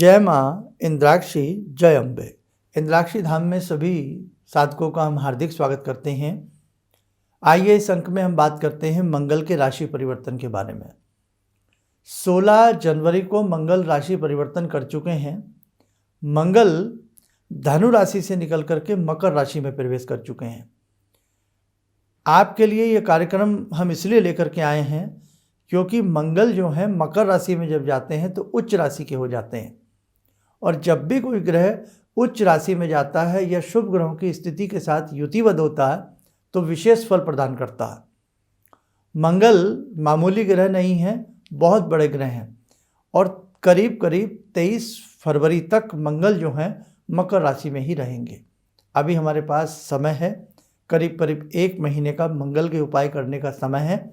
जय माँ इंद्राक्षी, जय अम्बे। इंद्राक्षी धाम में सभी साधकों का हम हार्दिक स्वागत करते हैं। आइए इस अंक में हम बात करते हैं मंगल के राशि परिवर्तन के बारे में। 16 जनवरी को मंगल राशि परिवर्तन कर चुके हैं। मंगल धनु राशि से निकल करके मकर राशि में प्रवेश कर चुके हैं। आपके लिए ये कार्यक्रम हम इसलिए लेकर के आए हैं क्योंकि मंगल जो है मकर राशि में जब जाते हैं तो उच्च राशि के हो जाते हैं, और जब भी कोई ग्रह उच्च राशि में जाता है या शुभ ग्रहों की स्थिति के साथ युतिबद्ध होता है तो विशेष फल प्रदान करता है। मंगल मामूली ग्रह नहीं है, बहुत बड़े ग्रह हैं, और करीब करीब 23 फरवरी तक मंगल जो हैं मकर राशि में ही रहेंगे। अभी हमारे पास समय है, करीब करीब 1 महीने का मंगल के उपाय करने का समय है।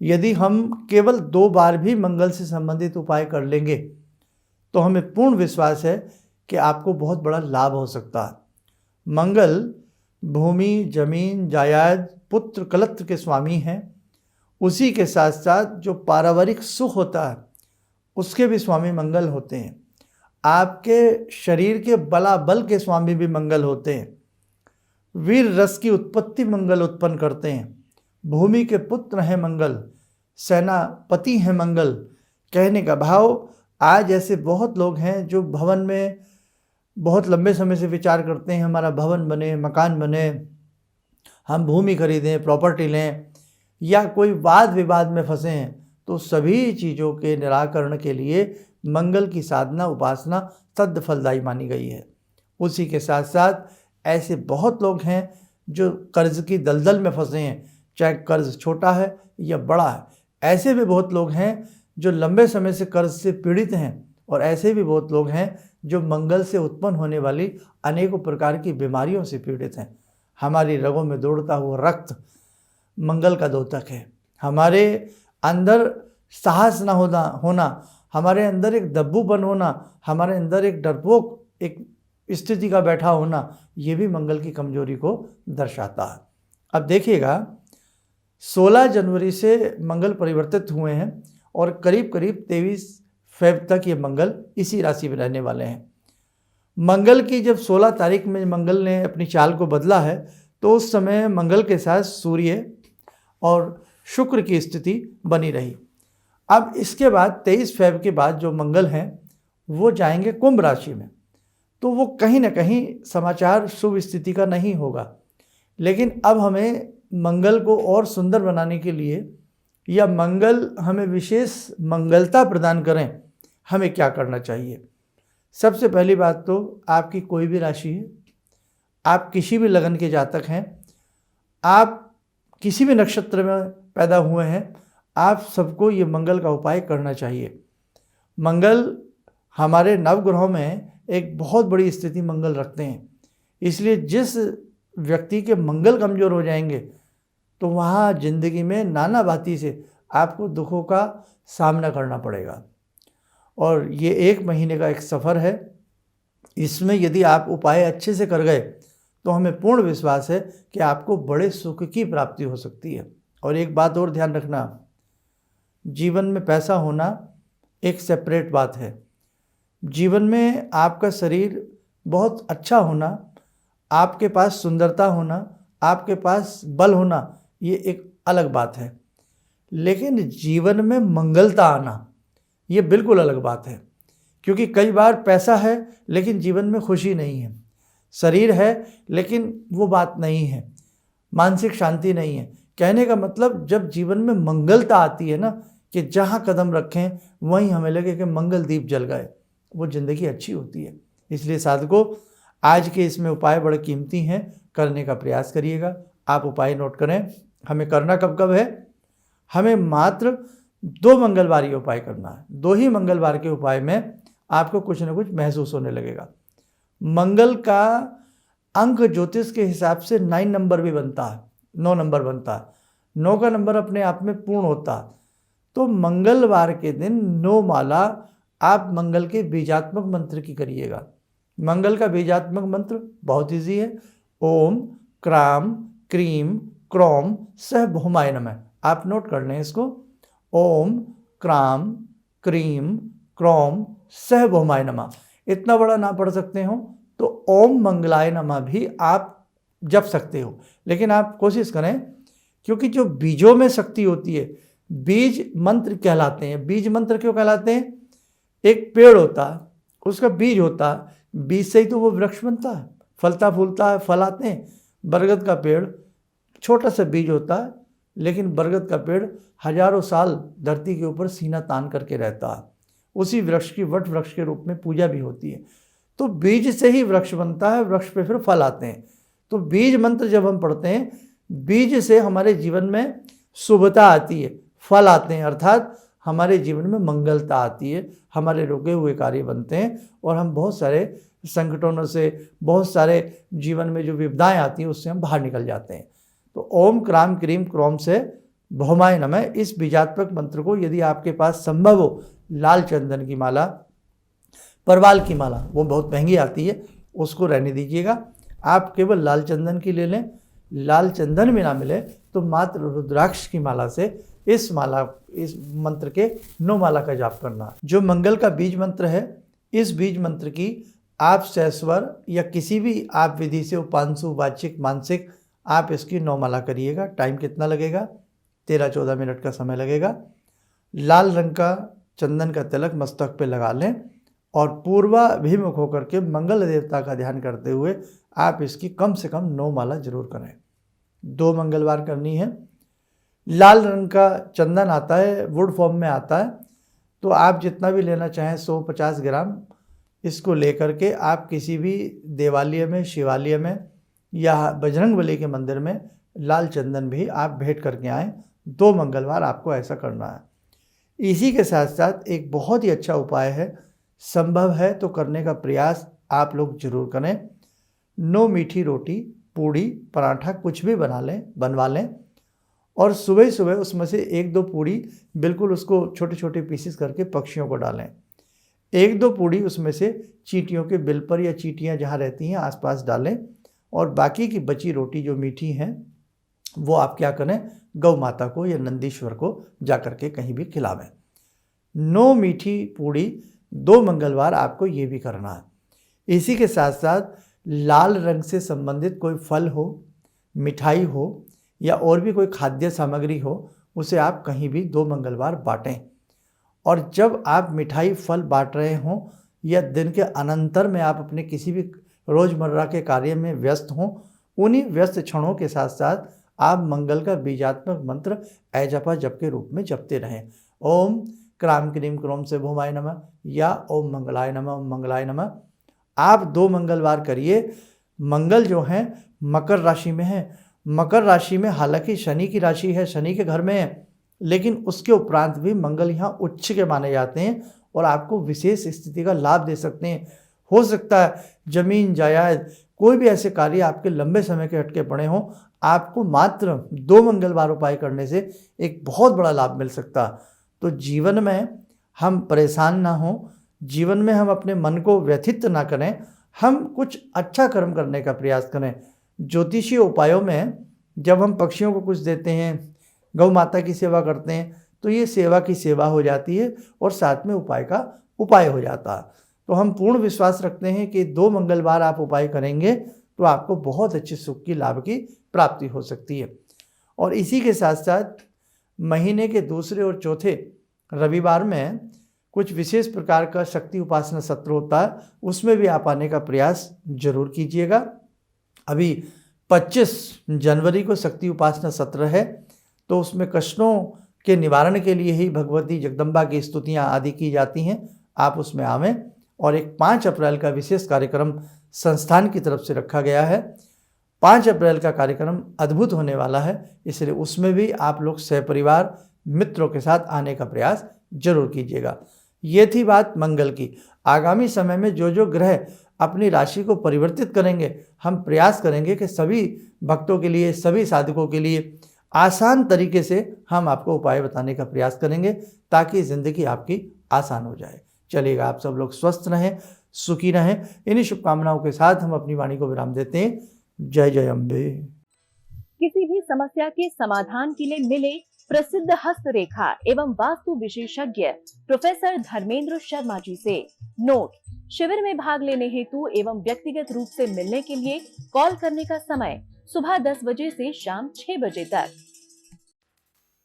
यदि हम केवल 2 बार भी मंगल से संबंधित उपाय कर लेंगे तो हमें पूर्ण विश्वास है कि आपको बहुत बड़ा लाभ हो सकता है। मंगल भूमि, जमीन, जायदाद, पुत्र, कलत्र के स्वामी हैं। उसी के साथ साथ जो पारिवारिक सुख होता है उसके भी स्वामी मंगल होते हैं। आपके शरीर के बलाबल के स्वामी भी मंगल होते हैं। वीर रस की उत्पत्ति मंगल उत्पन्न करते हैं। भूमि के पुत्र हैं मंगल, सेनापति हैं मंगल। कहने का भाव, आज ऐसे बहुत लोग हैं जो भवन में बहुत लंबे समय से विचार करते हैं, हमारा भवन बने, मकान बने, हम भूमि खरीदें, प्रॉपर्टी लें, या कोई वाद विवाद में फंसे हैं। तो सभी चीज़ों के निराकरण के लिए मंगल की साधना, उपासना सद फलदायी मानी गई है। उसी के साथ साथ ऐसे बहुत लोग हैं जो कर्ज की दलदल में फंसे हैं, चाहे कर्ज छोटा है या बड़ा है। ऐसे भी बहुत लोग हैं जो लंबे समय से कर्ज से पीड़ित हैं, और ऐसे भी बहुत लोग हैं जो मंगल से उत्पन्न होने वाली अनेकों प्रकार की बीमारियों से पीड़ित हैं। हमारी रगों में दौड़ता हुआ रक्त मंगल का द्योतक है। हमारे अंदर साहस न होना, हमारे अंदर एक दब्बूपन होना, हमारे अंदर एक डरपोक एक स्थिति का बैठा होना, ये भी मंगल की कमजोरी को दर्शाता है। अब देखिएगा, 16 जनवरी से मंगल परिवर्तित हुए हैं और करीब करीब 23 फेब तक ये मंगल इसी राशि में रहने वाले हैं। मंगल की जब 16 तारीख में मंगल ने अपनी चाल को बदला है तो उस समय मंगल के साथ सूर्य और शुक्र की स्थिति बनी रही। अब इसके बाद 23 फेब के बाद जो मंगल हैं वो जाएंगे कुंभ राशि में, तो वो कहीं ना कहीं समाचार शुभ स्थिति का नहीं होगा। लेकिन अब हमें मंगल को और सुंदर बनाने के लिए, या मंगल हमें विशेष मंगलता प्रदान करें, हमें क्या करना चाहिए? सबसे पहली बात तो आपकी कोई भी राशि है, आप किसी भी लगन के जातक हैं, आप किसी भी नक्षत्र में पैदा हुए हैं, आप सबको ये मंगल का उपाय करना चाहिए। मंगल हमारे नवग्रहों में एक बहुत बड़ी स्थिति मंगल रखते हैं, इसलिए जिस व्यक्ति के मंगल कमज़ोर हो जाएंगे तो वहाँ जिंदगी में नाना भांति से आपको दुखों का सामना करना पड़ेगा। और ये 1 महीने का एक सफ़र है। इसमें यदि आप उपाय अच्छे से कर गए तो हमें पूर्ण विश्वास है कि आपको बड़े सुख की प्राप्ति हो सकती है। और एक बात और ध्यान रखना, जीवन में पैसा होना एक सेपरेट बात है। जीवन में आपका शरीर बहुत अच्छा होना, आपके पास सुंदरता होना, आपके पास बल होना, ये एक अलग बात है। लेकिन जीवन में मंगलता आना ये बिल्कुल अलग बात है। क्योंकि कई बार पैसा है लेकिन जीवन में खुशी नहीं है, शरीर है लेकिन वो बात नहीं है, मानसिक शांति नहीं है। कहने का मतलब, जब जीवन में मंगलता आती है ना, कि जहाँ कदम रखें वहीं हमें लगे कि मंगल दीप जल गए, वो ज़िंदगी अच्छी होती है। इसलिए साधकों, आज के इसमें उपाय बड़े कीमती हैं, करने का प्रयास करिएगा। आप उपाय नोट करें। हमें करना कब कब है? हमें मात्र 2 मंगलवार ये उपाय करना है। 2 ही मंगलवार के उपाय में आपको कुछ ना कुछ महसूस होने लगेगा। मंगल का अंक ज्योतिष के हिसाब से 9 नंबर भी बनता है, 9 नंबर बनता है। 9 का नंबर अपने आप में पूर्ण होता है। तो मंगलवार के दिन 9 माला आप मंगल के बीजात्मक मंत्र की करिएगा। मंगल का बीजात्मक मंत्र बहुत ईजी है। ओम क्राम क्रीम क्रोम सह भौमाय नमः। आप नोट कर लें इसको। ओम क्राम क्रीम क्रोम सह भौमाय नमः, इतना बड़ा ना पढ़ सकते हो तो ओम मंगलाय नमः भी आप जप सकते हो। लेकिन आप कोशिश करें, क्योंकि जो बीजों में शक्ति होती है, बीज मंत्र कहलाते हैं। बीज मंत्र क्यों कहलाते हैं? एक पेड़ होता है, उसका बीज होता है, बीज से ही तो वो वृक्ष बनता है, फलता फूलता है, फल आते हैं। बरगद का पेड़ छोटा सा बीज होता है, लेकिन बरगद का पेड़ हजारों साल धरती के ऊपर सीना तान करके रहता है। उसी वृक्ष की वट वृक्ष के रूप में पूजा भी होती है। तो बीज से ही वृक्ष बनता है, वृक्ष पे फिर फल आते हैं। तो बीज मंत्र जब हम पढ़ते हैं, बीज से हमारे जीवन में शुभता आती है, फल आते हैं, अर्थात हमारे जीवन में मंगलता आती है, हमारे रुके हुए कार्य बनते हैं और हम बहुत सारे संकटों से, बहुत सारे जीवन में जो विपदाएं आती हैं उससे हम बाहर निकल जाते हैं। तो ओम क्राम क्रीम क्रोम से भौमाय नमः, इस बीजात्मक मंत्र को यदि आपके पास संभव हो, लाल चंदन की माला, परवाल की माला, वो बहुत महंगी आती है, उसको रहने दीजिएगा। आप केवल लाल चंदन की ले लें। लाल चंदन में ना मिले तो मात्र रुद्राक्ष की माला से इस मंत्र के 9 माला का जाप करना। जो मंगल का बीज मंत्र है, इस बीज मंत्र की आप सहस्वर या किसी भी आप विधि से उपांशु, वाचिक, मानसिक, आप इसकी 9 माला करिएगा। टाइम कितना लगेगा? 13-14 मिनट का समय लगेगा। लाल रंग का चंदन का तिलक मस्तक पे लगा लें और पूर्वाभिमुख होकर के मंगल देवता का ध्यान करते हुए आप इसकी कम से कम 9 माला जरूर करें। 2 मंगलवार करनी है। लाल रंग का चंदन आता है, वुड फॉर्म में आता है, तो आप जितना भी लेना चाहें 150 ग्राम इसको लेकर के आप किसी भी देवालय में, शिवालय में या बजरंगबली के मंदिर में लाल चंदन भी आप भेंट करके आएँ। 2 मंगलवार आपको ऐसा करना है। इसी के साथ साथ एक बहुत ही अच्छा उपाय है, संभव है तो करने का प्रयास आप लोग जरूर करें। 9 मीठी रोटी, पूड़ी, पराठा कुछ भी बनवा लें और सुबह सुबह उसमें से 1-2 पूड़ी बिल्कुल उसको छोटे छोटे पीसेस करके पक्षियों को डालें। 1-2 पूड़ी उसमें से चींटियों के बिल पर या चींटियाँ जहाँ रहती हैं आसपास डालें और बाकी की बची रोटी जो मीठी हैं वो आप क्या करें, गौ माता को या नंदीश्वर को जा कर के कहीं भी खिलावें। 9 मीठी पूड़ी 2 मंगलवार आपको ये भी करना है। इसी के साथ साथ लाल रंग से संबंधित कोई फल हो, मिठाई हो या और भी कोई खाद्य सामग्री हो, उसे आप कहीं भी 2 मंगलवार बांटें। और जब आप मिठाई फल बांट रहे हों या दिन के अनंतर में आप अपने किसी भी रोज़मर्रा के कार्य में व्यस्त हों, उन्हीं व्यस्त क्षणों के साथ साथ आप मंगल का बीजात्मक मंत्र ऐजपा जप के रूप में जपते रहें। ओम क्राम क्रीम क्रोम से भौमाय नमः या ओम मंगलाय नमः, ओम मंगलाय नमः। आप 2 मंगलवार करिए। मंगल जो है मकर राशि में है। मकर राशि में हालांकि शनि की राशि है, शनि के घर में है, लेकिन उसके उपरांत भी मंगल यहाँ उच्च के माने जाते हैं और आपको विशेष स्थिति का लाभ दे सकते हैं। हो सकता है जमीन जायदाद कोई भी ऐसे कार्य आपके लंबे समय के अटके पड़े हों, आपको मात्र 2 मंगलवार उपाय करने से एक बहुत बड़ा लाभ मिल सकता। तो जीवन में हम परेशान ना हों, जीवन में हम अपने मन को व्यथित ना करें, हम कुछ अच्छा कर्म करने का प्रयास करें। ज्योतिषीय उपायों में जब हम पक्षियों को कुछ देते हैं, गौ माता की सेवा करते हैं, तो ये सेवा की सेवा हो जाती है और साथ में उपाय का उपाय हो जाता है। तो हम पूर्ण विश्वास रखते हैं कि 2 मंगलवार आप उपाय करेंगे तो आपको बहुत अच्छे सुख की लाभ की प्राप्ति हो सकती है। और इसी के साथ साथ महीने के दूसरे और चौथे रविवार में कुछ विशेष प्रकार का शक्ति उपासना सत्र होता है, उसमें भी आप आने का प्रयास जरूर कीजिएगा। अभी 25 जनवरी को शक्ति उपासना सत्र है, तो उसमें कष्टों के निवारण के लिए ही भगवती जगदम्बा की स्तुतियाँ आदि की जाती हैं। आप उसमें आवें। और एक 5 अप्रैल का विशेष कार्यक्रम संस्थान की तरफ से रखा गया है। 5 अप्रैल का कार्यक्रम अद्भुत होने वाला है, इसलिए उसमें भी आप लोग सहपरिवार मित्रों के साथ आने का प्रयास जरूर कीजिएगा। ये थी बात मंगल की। आगामी समय में जो जो ग्रह अपनी राशि को परिवर्तित करेंगे, हम प्रयास करेंगे कि सभी भक्तों के लिए, सभी साधकों के लिए आसान तरीके से हम आपको उपाय बताने का प्रयास करेंगे ताकि ज़िंदगी आपकी आसान हो जाए। चलिएगा, आप सब लोग स्वस्थ रहें, सुखी रहें। इन्हीं शुभकामनाओं के साथ हम अपनी वाणी को विराम देते हैं। जय जय अम्बे। किसी भी समस्या के समाधान के लिए मिले प्रसिद्ध हस्तरेखा एवं वास्तु विशेषज्ञ प्रोफेसर धर्मेंद्र शर्मा जी से। नोट: शिविर में भाग लेने हेतु एवं व्यक्तिगत रूप से मिलने के लिए कॉल करने का समय सुबह 10 बजे से शाम 6 बजे तक।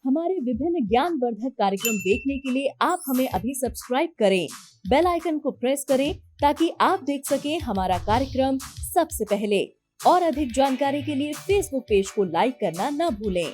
हमारे विभिन्न ज्ञानवर्धक कार्यक्रम देखने के लिए आप हमें अभी सब्सक्राइब करें, बेल आइकन को प्रेस करें ताकि आप देख सकें हमारा कार्यक्रम सबसे पहले। और अधिक जानकारी के लिए फेसबुक पेज को लाइक करना न भूलें।